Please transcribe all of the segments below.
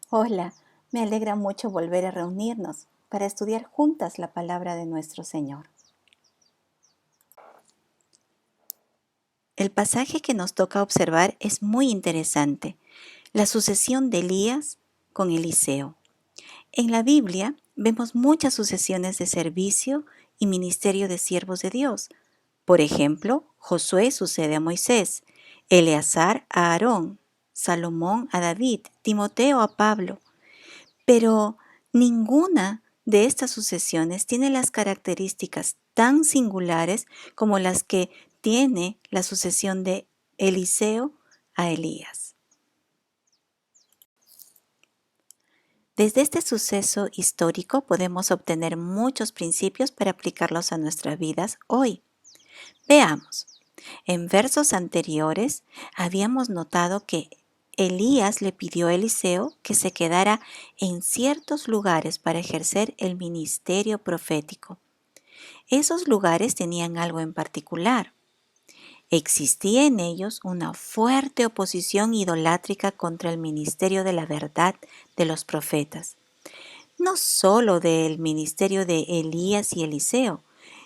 Hola, me alegra mucho volver a reunirnos para estudiar juntas la palabra de nuestro Señor. El pasaje que nos toca observar es muy interesante, la sucesión de Elías con Eliseo. En la Biblia vemos muchas sucesiones de servicio y ministerio de siervos de Dios. Por ejemplo, Josué sucede a Moisés, Eleazar a Aarón, Salomón a David, Timoteo a Pablo. Pero ninguna de estas sucesiones tiene las características tan singulares como las que tiene la sucesión de Eliseo a Elías. Desde este suceso histórico podemos obtener muchos principios para aplicarlos a nuestras vidas hoy. Veamos. En versos anteriores habíamos notado que Elías le pidió a Eliseo que se quedara en ciertos lugares para ejercer el ministerio profético. Esos lugares tenían algo en particular. Existía en ellos una fuerte oposición idolátrica contra el ministerio de la verdad de los profetas. No solo del ministerio de Elías y Eliseo,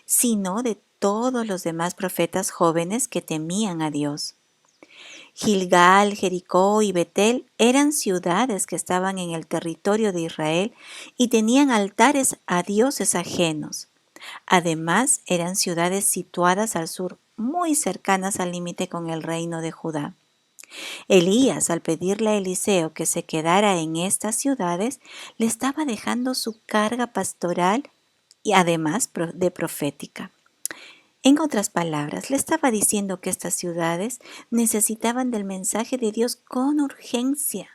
sino de todos los demás profetas jóvenes que temían a Dios. Gilgal, Jericó y Betel eran ciudades que estaban en el territorio de Israel y tenían altares a dioses ajenos. Además, eran ciudades situadas al sur, muy cercanas al límite con el reino de Judá. Elías, al pedirle a Eliseo que se quedara en estas ciudades, le estaba dejando su carga pastoral y además de profética. En otras palabras, le estaba diciendo que estas ciudades necesitaban del mensaje de Dios con urgencia.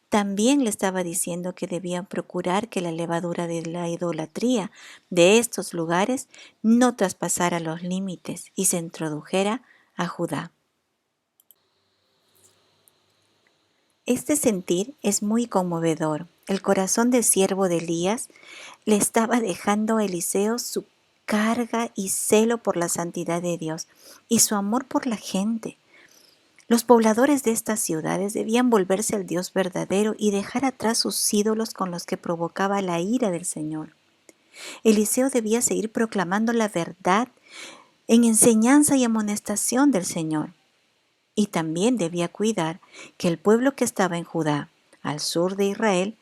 También le estaba diciendo que debían procurar que la levadura de la idolatría de estos lugares no traspasara los límites y se introdujera a Judá. Este sentir es muy conmovedor. El corazón del siervo de Elías le estaba dejando a Eliseo su carga y celo por la santidad de Dios y su amor por la gente. Los pobladores de estas ciudades debían volverse al Dios verdadero y dejar atrás sus ídolos con los que provocaba la ira del Señor. Eliseo debía seguir proclamando la verdad en enseñanza y amonestación del Señor. Y también debía cuidar que el pueblo que estaba en Judá, al sur de Israel,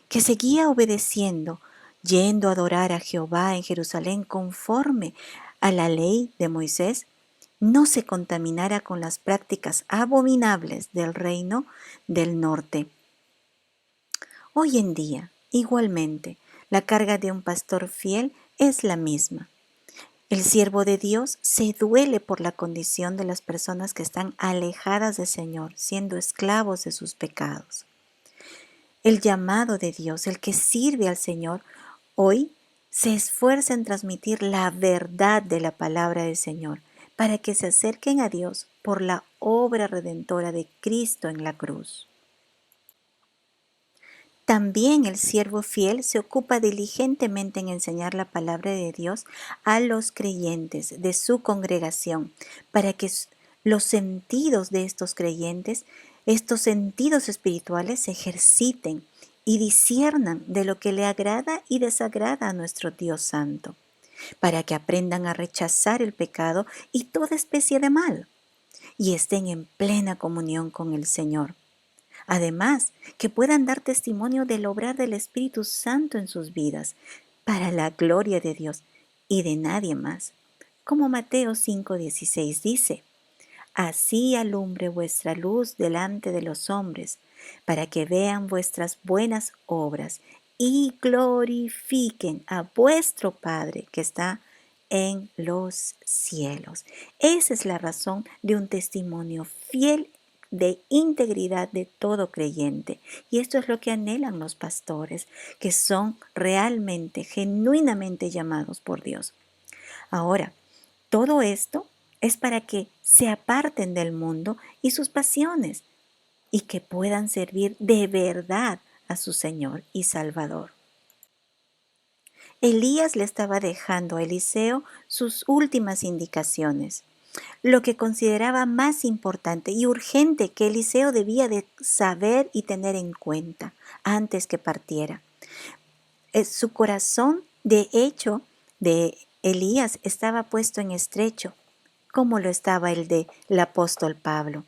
que seguía obedeciendo, yendo a adorar a Jehová en Jerusalén conforme a la ley de Moisés, no se contaminara con las prácticas abominables del reino del norte. Hoy en día, igualmente, la carga de un pastor fiel es la misma. El siervo de Dios se duele por la condición de las personas que están alejadas del Señor, siendo esclavos de sus pecados. El llamado de Dios, el que sirve al Señor, hoy se esfuerza en transmitir la verdad de la palabra del Señor, para que se acerquen a Dios por la obra redentora de Cristo en la cruz. También el siervo fiel se ocupa diligentemente en enseñar la palabra de Dios a los creyentes de su congregación, para que los sentidos de estos creyentes, estos sentidos espirituales, se ejerciten y disciernan de lo que le agrada y desagrada a nuestro Dios Santo, para que aprendan a rechazar el pecado y toda especie de mal, y estén en plena comunión con el Señor. Además, que puedan dar testimonio del obrar del Espíritu Santo en sus vidas, para la gloria de Dios y de nadie más. Como Mateo 5:16 dice, así alumbre vuestra luz delante de los hombres, para que vean vuestras buenas obras y glorifiquen a vuestro Padre que está en los cielos. Esa es la razón de un testimonio fiel de integridad de todo creyente. Y esto es lo que anhelan los pastores, que son realmente, genuinamente llamados por Dios. Ahora, todo esto es para que se aparten del mundo y sus pasiones y que puedan servir de verdad a su Señor y Salvador. Elías le estaba dejando a Eliseo sus últimas indicaciones. lo que consideraba más importante y urgente que Eliseo debía de saber y tener en cuenta antes que partiera. Su corazón, de hecho, de Elías estaba puesto en estrecho, como lo estaba el del apóstol Pablo.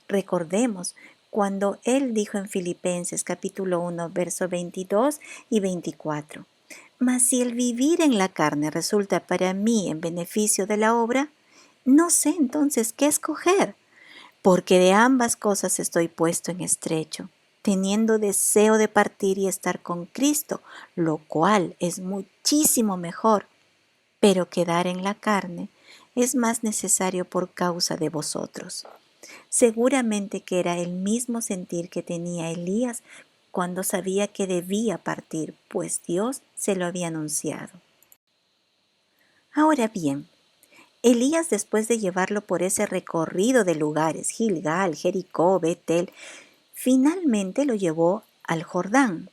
Recordemos cuando él dijo en Filipenses capítulo 1, verso 22 y 24. Mas si el vivir en la carne resulta para mí en beneficio de la obra, no sé entonces qué escoger, porque de ambas cosas estoy puesto en estrecho, teniendo deseo de partir y estar con Cristo, lo cual es muchísimo mejor, pero quedar en la carne es más necesario por causa de vosotros. Seguramente que era el mismo sentir que tenía Elías cuando sabía que debía partir, pues Dios se lo había anunciado. Ahora bien, Elías, después de llevarlo por ese recorrido de lugares, Gilgal, Jericó, Betel, finalmente lo llevó al Jordán,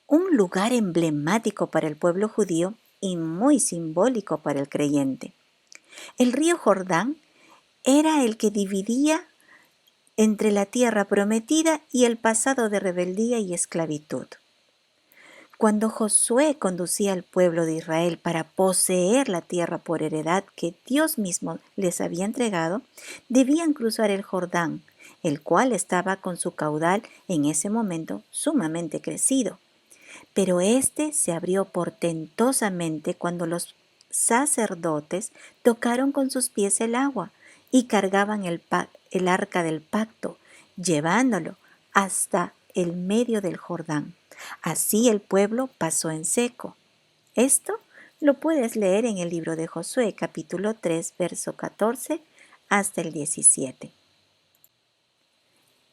un lugar emblemático para el pueblo judío y muy simbólico para el creyente. El río Jordán era el que dividía entre la tierra prometida y el pasado de rebeldía y esclavitud. Cuando Josué conducía al pueblo de Israel para poseer la tierra por heredad que Dios mismo les había entregado, debían cruzar el Jordán, el cual estaba con su caudal en ese momento sumamente crecido. Pero éste se abrió portentosamente cuando los sacerdotes tocaron con sus pies el agua y cargaban el arca del pacto, llevándolo hasta el medio del Jordán. Así el pueblo pasó en seco. Esto lo puedes leer en el libro de Josué, capítulo 3, verso 14 hasta el 17.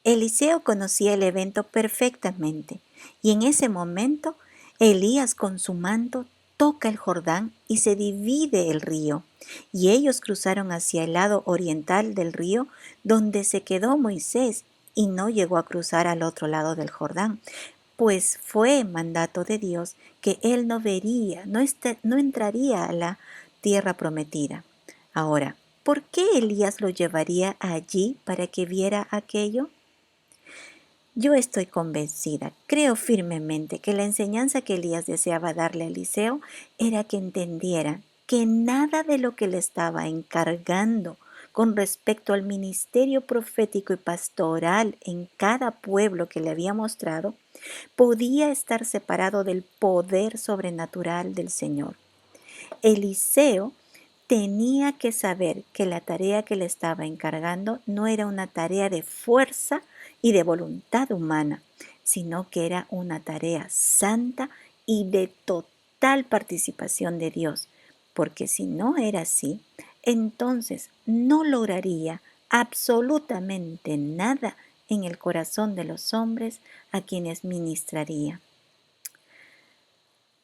Eliseo conocía el evento perfectamente, y en ese momento Elías con su manto toca el Jordán y se divide el río, y ellos cruzaron hacia el lado oriental del río, donde se quedó Moisés, y no llegó a cruzar al otro lado del Jordán, pues fue mandato de Dios que él no vería, no entraría a la tierra prometida. Ahora, ¿por qué Elías lo llevaría allí para que viera aquello? Yo estoy convencida, creo firmemente que la enseñanza que Elías deseaba darle a Eliseo era que entendiera que nada de lo que le estaba encargando con respecto al ministerio profético y pastoral en cada pueblo que le había mostrado podía estar separado del poder sobrenatural del Señor. Eliseo tenía que saber que la tarea que le estaba encargando no era una tarea de fuerza y de voluntad humana, sino que era una tarea santa y de total participación de Dios, porque si no era así, entonces no lograría absolutamente nada en el corazón de los hombres a quienes ministraría.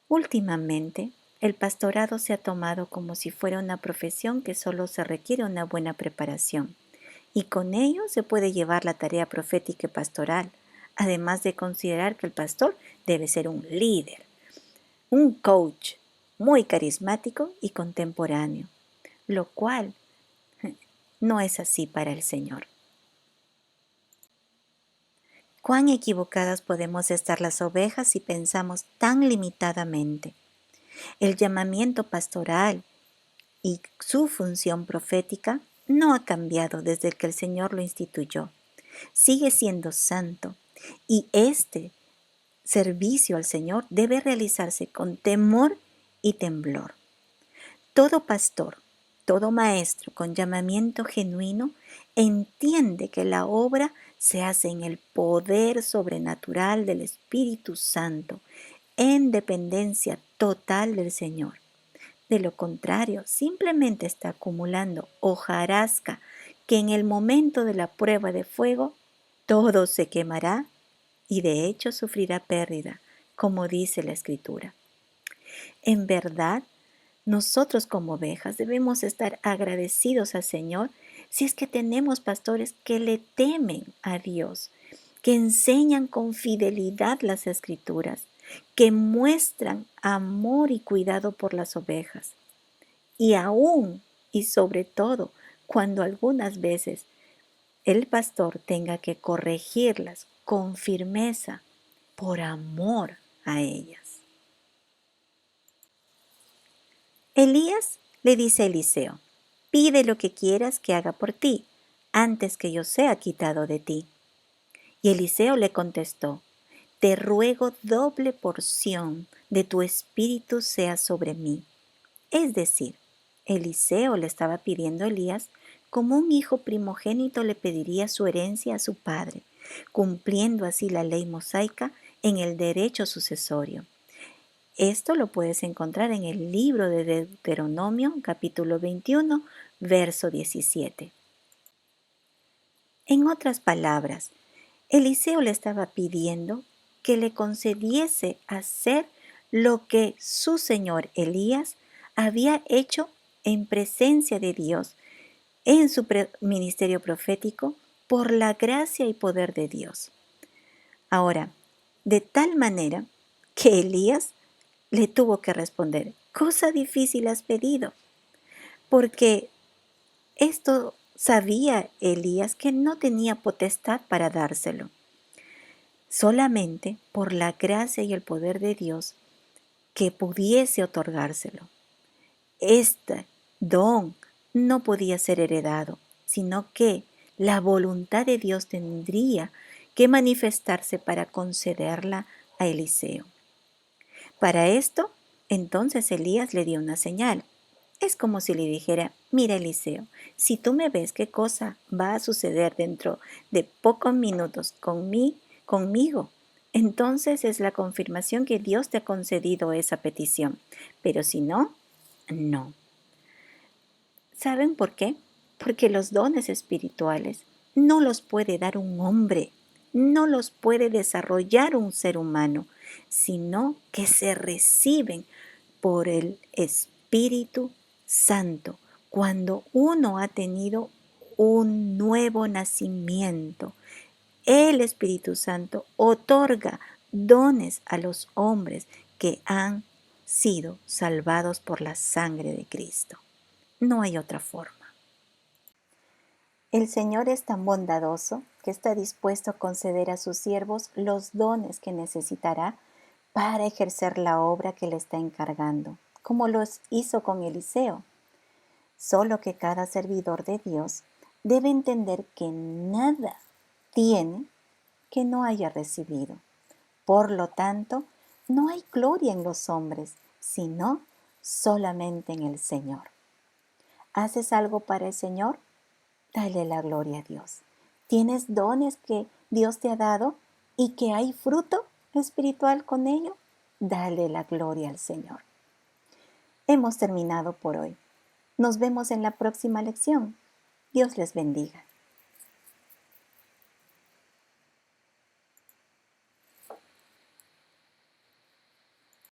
Últimamente, el pastorado se ha tomado como si fuera una profesión que solo se requiere una buena preparación, y con ello se puede llevar la tarea profética y pastoral, además de considerar que el pastor debe ser un líder, un coach muy carismático y contemporáneo, lo cual no es así para el Señor. Cuán equivocadas podemos estar las ovejas si pensamos tan limitadamente. El llamamiento pastoral y su función profética no ha cambiado desde que el Señor lo instituyó. Sigue siendo santo y este servicio al Señor debe realizarse con temor y temblor. Todo pastor, todo maestro con llamamiento genuino entiende que la obra se hace en el poder sobrenatural del Espíritu Santo, en dependencia total del Señor. De lo contrario, simplemente está acumulando hojarasca que en el momento de la prueba de fuego todo se quemará y de hecho sufrirá pérdida, como dice la Escritura. En verdad, nosotros como ovejas debemos estar agradecidos al Señor si es que tenemos pastores que le temen a Dios, que enseñan con fidelidad las Escrituras, que muestran amor y cuidado por las ovejas y aún y sobre todo cuando algunas veces el pastor tenga que corregirlas con firmeza por amor a ellas. Elías le dice a Eliseo: pide lo que quieras que haga por ti, antes que yo sea quitado de ti. Y Eliseo le contestó: te ruego doble porción de tu espíritu sea sobre mí. Es decir, Eliseo le estaba pidiendo a Elías como un hijo primogénito le pediría su herencia a su padre, cumpliendo así la ley mosaica en el derecho sucesorio. Esto lo puedes encontrar en el libro de Deuteronomio, capítulo 21, verso 17. En otras palabras, Eliseo le estaba pidiendo que le concediese hacer lo que su señor Elías había hecho en presencia de Dios en su ministerio profético por la gracia y poder de Dios. Ahora, de tal manera que Elías le tuvo que responder: cosa difícil has pedido, porque esto sabía Elías que no tenía potestad para dárselo. Solamente por la gracia y el poder de Dios que pudiese otorgárselo. Este don no podía ser heredado, sino que la voluntad de Dios tendría que manifestarse para concederla a Eliseo. Para esto, entonces Elías le dio una señal. Es como si le dijera: mira, Eliseo, si tú me ves qué cosa va a suceder dentro de pocos minutos conmigo, entonces es la confirmación que Dios te ha concedido esa petición. Pero si no, no. ¿Saben por qué? Porque los dones espirituales no los puede dar un hombre, no los puede desarrollar un ser humano, sino que se reciben por el Espíritu Santo cuando uno ha tenido un nuevo nacimiento. El Espíritu Santo otorga dones a los hombres que han sido salvados por la sangre de Cristo. No hay otra forma. El Señor es tan bondadoso que está dispuesto a conceder a sus siervos los dones que necesitará para ejercer la obra que le está encargando, como los hizo con Eliseo. Solo que cada servidor de Dios debe entender que nada tiene que no haya recibido. Por lo tanto, no hay gloria en los hombres, sino solamente en el Señor. ¿Haces algo para el Señor? Dale la gloria a Dios. ¿Tienes dones que Dios te ha dado y que hay fruto espiritual con ello? Dale la gloria al Señor. Hemos terminado por hoy. Nos vemos en la próxima lección. Dios les bendiga.